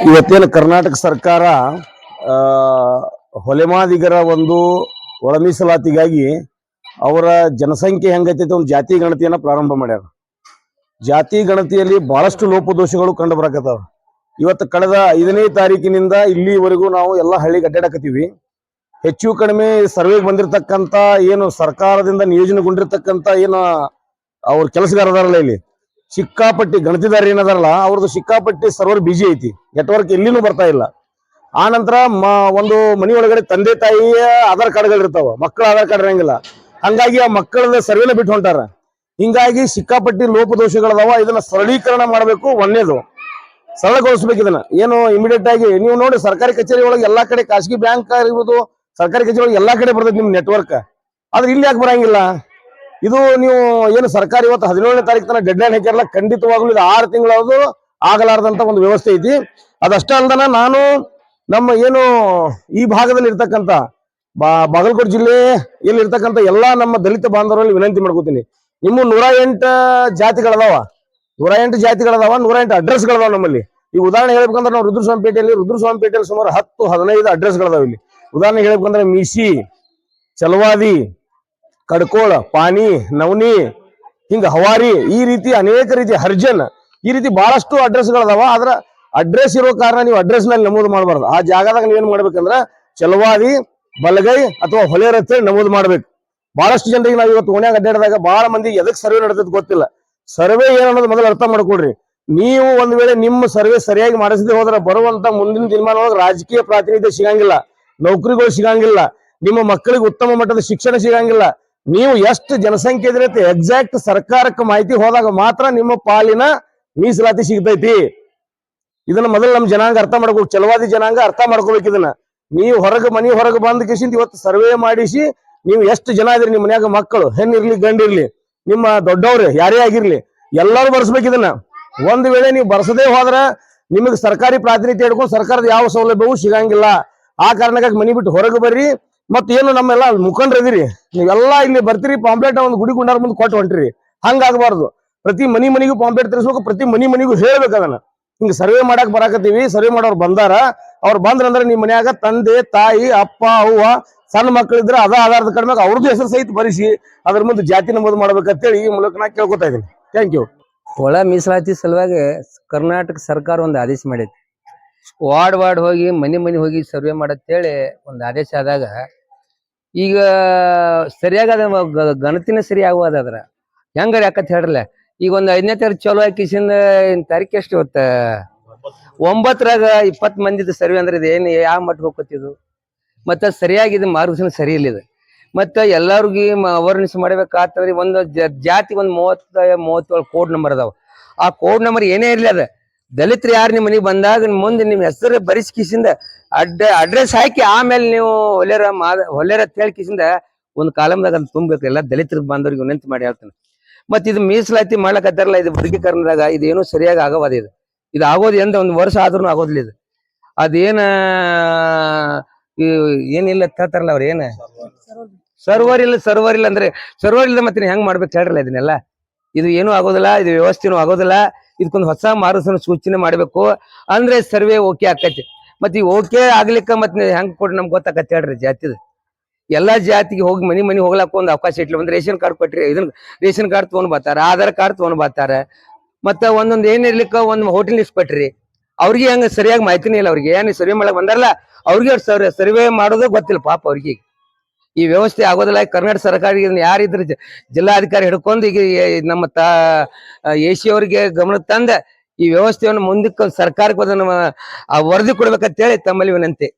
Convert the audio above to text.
ಇವತ್ತೇನು ಕರ್ನಾಟಕ ಸರ್ಕಾರ ಹೊಲೆಮಾದಿಗರ ಒಂದು ಒಳ ಮೀಸಲಾತಿಗಾಗಿ ಅವರ ಜನಸಂಖ್ಯೆ ಹೆಂಗೈತೈತೆ ಒಂದು ಜಾತಿ ಗಣತಿಯನ್ನ ಪ್ರಾರಂಭ ಮಾಡ್ಯಾರ. ಜಾತಿ ಗಣತಿಯಲ್ಲಿ ಬಹಳಷ್ಟು ಲೋಪದೋಷಗಳು ಕಂಡು ಬರಕತ್ತಾವ. ಇವತ್ತು ಕಳೆದ 5ನೇ ತಾರೀಕಿನಿಂದ ಇಲ್ಲಿವರೆಗೂ ನಾವು ಎಲ್ಲ ಹಳ್ಳಿಗೆ ಅಡ್ಡಾಡಕತ್ತೀವಿ. ಹೆಚ್ಚು ಕಡಿಮೆ ಸರ್ವೆಗೆ ಬಂದಿರತಕ್ಕಂತ ಏನು ಸರ್ಕಾರದಿಂದ ನಿಯೋಜನೆಗೊಂಡಿರ್ತಕ್ಕಂಥ ಏನು ಅವ್ರ ಕೆಲಸಗಾರದಾರಲ್ಲ, ಇಲ್ಲಿ ಸಿಕ್ಕಾಪಟ್ಟಿ ಗಣತಿದಾರ ಏನದಾರಲ್ಲ ಅವ್ರದ್ದು ಸಿಕ್ಕಾಪಟ್ಟಿ ಸರ್ವರ್ ಬಿಜಿ ಐತಿ, ನೆಟ್ವರ್ಕ್ ಎಲ್ಲಿನೂ ಬರ್ತಾ ಇಲ್ಲ. ಆ ನಂತರ ಒಂದು ಮನಿ ಒಳಗಡೆ ತಂದೆ ತಾಯಿಯ ಆಧಾರ್ ಕಾರ್ಡ್ಗಳು ಇರ್ತಾವ, ಮಕ್ಕಳ ಆಧಾರ್ ಕಾರ್ಡ್ ಇರಂಗಿಲ್ಲ. ಹಂಗಾಗಿ ಆ ಮಕ್ಕಳದ ಸರ್ವೆನ ಬಿಟ್ಟು ಹೊಂಟಾರ. ಹಿಂಗಾಗಿ ಸಿಕ್ಕಾಪಟ್ಟಿ ಲೋಪದೋಷಗಳದಾವ. ಇದನ್ನ ಸರಳೀಕರಣ ಮಾಡಬೇಕು, ಒಂದೇದು ಸರಳಗೊಳಿಸ್ಬೇಕು. ಇದನ್ನ ಏನು ಇಮಿಡಿಯೇಟ್ ಆಗಿ ನೀವು ನೋಡಿ, ಸರ್ಕಾರಿ ಕಚೇರಿ ಒಳಗೆ ಎಲ್ಲಾ ಕಡೆ, ಖಾಸಗಿ ಬ್ಯಾಂಕ್ ಇರ್ಬೋದು, ಸರ್ಕಾರಿ ಕಚೇರಿ ಒಳಗೆ ಎಲ್ಲಾ ಕಡೆ ಬರ್ತೈತಿ ನಿಮ್ ನೆಟ್ವರ್ಕ್. ಆದ್ರೆ ಇಲ್ಲಿ ಯಾಕೆ ಬರಂಗಿಲ್ಲ? ಇದು ನೀವು ಏನು ಸರ್ಕಾರ ಇವತ್ತು 17ನೇ ತಾರೀಕು ತನಕ ಡೆಡ್ ಲೈನ್ ಹಾಕಿರಲ್ಲ, ಖಂಡಿತವಾಗ್ಲೂ ಇದು 6 ತಿಂಗಳಾದ್ರು ಆಗಲಾರದಂತ ಒಂದು ವ್ಯವಸ್ಥೆ ಐತಿ. ಅದಷ್ಟೇ ಅಲ್ದನ ನಾನು ನಮ್ಮ ಏನು ಈ ಭಾಗದಲ್ಲಿ ಇರ್ತಕ್ಕಂಥ ಬಾಗಲಕೋಟೆ ಜಿಲ್ಲೆ ಇಲ್ಲಿ ಇರ್ತಕ್ಕಂಥ ಎಲ್ಲಾ ನಮ್ಮ ದಲಿತ ಬಾಂಧವರಲ್ಲಿ ವಿನಂತಿ ಮಾಡ್ಕೋತೀನಿ. ನಿಮ್ಮ 108 ಜಾತಿಗಳದಾವ, 108 ಜಾತಿಗಳದಾವ, 108 ಅಡ್ರೆಸ್ಗಳದಾವ ನಮ್ಮಲ್ಲಿ. ಈ ಉದಾಹರಣೆ ಹೇಳ್ಬೇಕಂದ್ರೆ ನಾವು ರುದ್ರಸ್ವಾಮಿಪೇಟೆಯಲ್ಲಿ ಸುಮಾರು 10-15 ಅಡ್ರೆಸ್ಗಳದಾವ. ಇಲ್ಲಿ ಉದಾಹರಣೆ ಹೇಳ್ಬೇಕಂದ್ರೆ ಮೀಸಿ, ಚಲವಾದಿ, ಕಡ್ಕೋಳ, ಪಾನಿ, ನವನಿ, ಹಿಂಗ ಹವಾರಿ, ಈ ರೀತಿ ಅನೇಕ ರೀತಿ ಹರ್ಜನ್, ಈ ರೀತಿ ಬಹಳಷ್ಟು ಅಡ್ರೆಸ್ಗಳದಾವ. ಆದ್ರ ಅಡ್ರೆಸ್ ಇರೋ ಕಾರಣ ನೀವು ಅಡ್ರೆಸ್ ನಲ್ಲಿ ನಮೂದು ಮಾಡಬಾರ್ದು. ಆ ಜಾಗದಾಗ ನೀವೇನ್ ಮಾಡ್ಬೇಕಂದ್ರ ಚಲವಾದಿ, ಬಲಗೈ ಅಥವಾ ಹೊಲೆರತ್ತೆ ನಮೂದು ಮಾಡ್ಬೇಕು. ಬಹಳಷ್ಟು ಜನರಿಗೆ ನಾವು ಇವತ್ತು ಓಣ್ಯಾಗ ಅಡ್ಡಾಡಿದಾಗ ಬಹಳ ಮಂದಿ ಎದಕ್ ಸರ್ವೆ ನಡೆದದ್ ಗೊತ್ತಿಲ್ಲ. ಸರ್ವೆ ಏನನ್ನೋದು ಮೊದಲು ಅರ್ಥ ಮಾಡ್ಕೊಡ್ರಿ. ನೀವು ಒಂದ್ ವೇಳೆ ನಿಮ್ಮ ಸರ್ವೆ ಸರಿಯಾಗಿ ಮಾಡಿಸದೆ ಹೋದ್ರೆ ಬರುವಂತ ಮುಂದಿನ ದಿನಮಾನದೊಳಗೆ ರಾಜಕೀಯ ಪ್ರಾತಿನಿಧ್ಯ ಸಿಗಂಗಿಲ್ಲ, ನೌಕರಿಗಳು ಸಿಗಂಗಿಲ್ಲ, ನಿಮ್ಮ ಮಕ್ಕಳಿಗೆ ಉತ್ತಮ ಮಟ್ಟದ ಶಿಕ್ಷಣ ಸಿಗಂಗಿಲ್ಲ. ನೀವು ಎಷ್ಟು ಜನಸಂಖ್ಯೆ ಇದ್ರೆ ಎಕ್ಸಾಕ್ಟ್ ಸರ್ಕಾರಕ್ಕೆ ಮಾಹಿತಿ ಹೋದಾಗ ಮಾತ್ರ ನಿಮ್ಮ ಪಾಲಿನ ಮೀಸಲಾತಿ ಸಿಗ್ತೈತಿ. ಇದನ್ನ ಮೊದಲು ನಮ್ಮ ಜನಾಂಗ ಅರ್ಥ ಮಾಡ್ಬೇಕು, ಚಲವಾದಿ ಜನಾಂಗ ಅರ್ಥ ಮಾಡ್ಕೋಬೇಕು. ಇದನ್ನ ನೀವು ಮನಿ ಹೊರಗೆ ಬಂದ ಕಿಸಿಂದ ಇವತ್ತು ಸರ್ವೆ ಮಾಡಿಸಿ ನೀವು ಎಷ್ಟು ಜನ ಇದ್ರಿ, ನಿಮ್ಮ ಮನ್ಯಾಗ ಮಕ್ಕಳು ಹೆಣ್ಣಿರ್ಲಿ ಗಂಡಿರ್ಲಿ, ನಿಮ್ಮ ದೊಡ್ಡವ್ರು ಯಾರೇ ಆಗಿರ್ಲಿ, ಎಲ್ಲರೂ ಬರ್ಸ್ಬೇಕು ಇದನ್ನ. ಒಂದ್ ವೇಳೆ ನೀವು ಬರ್ಸದೇ ಹೋದ್ರ ನಿಮಗೆ ಸರ್ಕಾರಿ ಪ್ರಾತಿನಿಧ್ಯ ಹಿಡ್ಕೊಂಡು ಸರ್ಕಾರದ ಯಾವ ಸೌಲಭ್ಯವೂ ಸಿಗಂಗಿಲ್ಲ. ಆ ಕಾರಣಕ್ಕಾಗಿ ಮನಿ ಬಿಟ್ಟು ಹೊರಗೆ ಬರ್ರಿ. ಮತ್ತೇನು ನಮ್ಮೆಲ್ಲ ಮುಖಂಡ್ರದಿರಿ, ನೀವೆಲ್ಲಾ ಇಲ್ಲಿ ಬರ್ತೀರಿ, ಪಾಂಪ್ಲೆಟ್ ಒಂದು ಗುಡಿ ಗುಂಡಾರ ಮುಂದೆ ಕೊಟ್ಟು ಹೊಂಟ್ರಿ. ಹಂಗಾಗಬಾರ್ದು. ಪ್ರತಿ ಮನಿಗೂ ಪಾಂಪ್ಲೆಟ್ ತರಿಸ್ಬೇಕು, ಪ್ರತಿ ಮನಿಗೂ ಹೇಳ್ಬೇಕು ಅದನ್ನ. ಹಿಂಗ ಸರ್ವೆ ಮಾಡಕ್ ಬರಾಕತ್ತೀವಿ, ಸರ್ವೆ ಮಾಡೋರು ಬಂದಾರ, ಅವ್ರು ಬಂದ್ರಂದ್ರೆ ನಿಮ್ ಮನ್ಯಾಗ ತಂದೆ ತಾಯಿ ಅಪ್ಪ ಅವ್ವ ಸಣ್ಣ ಮಕ್ಕಳಿದ್ರೆ ಆಧಾರದ ಕಡಿಮೆ ಅವ್ರದ್ದು ಹೆಸರು ಸಹಿತ ಬರಿಸಿ ಅದ್ರ ಮುಂದೆ ಜಾತಿ ನಮೂದು ಮಾಡ್ಬೇಕಂತೇಳಿ ಈ ಮೂಲಕ ನಾ ಕೇಳ್ಕೊತಾ ಇದ್ದೀನಿ. Thank you. ಒಳ ಮೀಸಲಾತಿ ಸಲುವಾಗಿ ಕರ್ನಾಟಕ ಸರ್ಕಾರ ಒಂದು ಆದೇಶ ಮಾಡೈತಿ. ವಾರ್ಡ್ ಹೋಗಿ ಮನೆ ಹೋಗಿ ಸರ್ವೆ ಮಾಡತ್ತೇಳಿ ಒಂದು ಆದೇಶ ಆದಾಗ ಈಗ ಸರಿಯಾಗಿ ಗಣತಿನ ಸರಿ ಆಗುವುದಾದ್ರ ಹೆಂಗಾರ ಯಾಕತ್ ಹೇಳ್ರಲ್ಲ. ಈಗ ಒಂದು 5ನೇ ತಾರೀಕು ಚಲೋ ಹಾಕಿಸಿಂದ ತಾರೀಕು ಎಷ್ಟು ಇವತ್ತ 9ರಾಗ 20 ಮಂದಿದ ಸರ್ವೆ ಅಂದ್ರೆ ಇದು ಏನು ಯಾವ ಮಟ್ಟ ಹೋಗ್ತಿದ್ದು. ಮತ್ತೆ ಸರಿಯಾಗಿ ಇದು ಮಾರ್ಗದರ್ಶನ ಸರಿ ಇಲ್ಲ ಇದು. ಮತ್ತೆ ಎಲ್ಲರಿಗೂ ಅವೇರ್ನೆಸ್ ಮಾಡ್ಬೇಕಾಗ್ತದ್ರಿ. ಒಂದು ಜಾತಿ ಒಂದು 30-37 ಕೋಡ್ ನಂಬರ್ ಅದಾವ. ಆ ಕೋಡ್ ನಂಬರ್ ಏನೇ ಇರ್ಲಿ, ಅದ ದಲಿತರು ಯಾರು ನಿಮ್ಮ ಮನೆಗೆ ಬಂದಾಗ ಮುಂದೆ ನಿಮ್ಮ ಹೆಸರು ಬರಿಸ್ಕಿಸಿಂದ ಅಡ್ರೆಸ್ ಹಾಕಿ ಆಮೇಲೆ ನೀವು ಹೊಲೆರ ಹೇಳ್ಕಿಸಿಂದ ಒಂದು ಕಾಲಮ್ದಾಗ ಅದು ತುಂಬಬೇಕು. ಎಲ್ಲ ದಲಿತರಿಗೆ ಬಂದವ್ರಿಗೆ ವಿನಂತಿ ಮಾಡಿ ಹೇಳ್ತಾನೆ. ಮತ್ತೆ ಇದು ಮೀಸಲಾತಿ ಮಾಡ್ಲಕತ್ತಾರಲ್ಲ, ಇದು ವರ್ಗೀಕರಣದಾಗ ಇದೇನು ಸರಿಯಾಗಿ ಆಗವಾದ. ಇದು ಆಗೋದು ಎಂದ 1 ವರ್ಷ ಆದ್ರೂ ಆಗೋದಿಲ್ಲ. ಇದು ಅದೇನ ಏನಿಲ್ಲ ಹೇಳ್ತಾರಲ್ಲ ಅವ್ರ ಏನ ಸರ್ವರ್ ಇಲ್ಲ ಅಂದ್ರೆ ಸರ್ವರ್ ಇಲ್ಲ ಮತ್ತೆ ಹೆಂಗ್ ಮಾಡ್ಬೇಕು ಹೇಳ್ರಲ್ಲ ಇದನ್ನೆಲ್ಲ. ಇದು ಏನೂ ಆಗೋದಿಲ್ಲ, ಇದು ವ್ಯವಸ್ಥೆನೂ ಆಗೋದಿಲ್ಲ. ಇದಕ್ಕೊಂದು ಹೊಸ ಮಾರ್ಗದರ್ಶನ ಸೂಚನೆ ಮಾಡ್ಬೇಕು ಅಂದ್ರೆ ಸರ್ವೆ ಓಕೆ ಆಕೈತಿ. ಮತ್ತೆ ಈ ಓಕೆ ಆಗ್ಲಿಕ್ಕ ಮತ್ತೆ ಹೆಂಗ್ ಕೊಡ್ರಿ ನಮ್ಗೆ ಗೊತ್ತಾಕತಿ ಹೇಳ್ರಿ. ಜಾತಿದ ಎಲ್ಲಾ ಜಾತಿಗೆ ಹೋಗಿ ಮನಿ ಹೋಗ್ಲಾಕ ಒಂದು ಅವಕಾಶ ಇಟ್ಲಿ. ಒಂದು ರೇಷನ್ ಕಾರ್ಡ್ ಕೊಟ್ರಿ, ಇದನ್ನ ರೇಷನ್ ಕಾರ್ಡ್ ತೊಗೊಂಡ್ ಬರ್ತಾರ, ಆಧಾರ್ ಕಾರ್ಡ್ ತೊಗೊಂಡ್ ಬರ್ತಾರ. ಮತ್ತೆ ಒಂದೊಂದು ಏನಿರ್ಲಿಕ್ಕ ಒಂದು ಹೋಟೆಲ್ ಲಿಸ್ಟ್ ಕೊಟ್ರಿ. ಅವ್ರಿಗೆ ಹೆಂಗ ಸರಿಯಾಗಿ ಮಾಹಿತಿನೇ ಇಲ್ಲ. ಅವ್ರಿಗೆ ಏನ್ ಸರ್ವೆ ಮಾಡಕ್ ಬಂದಾರಲ್ಲ ಅವ್ರಿಗೆ ಸರ್ವೆ ಮಾಡೋದೇ ಗೊತ್ತಿಲ್ಲ ಪಾಪ ಅವ್ರಿಗೆ. ಈ ವ್ಯವಸ್ಥೆ ಆಗೋದಿಲ್ಲ. ಕರ್ನಾಟಕ ಸರ್ಕಾರ ಯಾರಿದ್ರು ಜಿಲ್ಲಾಧಿಕಾರಿ ಹಿಡ್ಕೊಂಡು ಈಗ ನಮ್ಮ AC ಅವ್ರಿಗೆ ಗಮನಕ್ಕೆ ತಂದ ಈ ವ್ಯವಸ್ಥೆಯನ್ನು ಮುಂದಕ್ಕೆ ಸರ್ಕಾರಕ್ಕೆ ವರದಿ ಕೊಡ್ಬೇಕಂತೇಳಿ ತಮ್ಮಲ್ಲಿ ವಿನಂತಿ.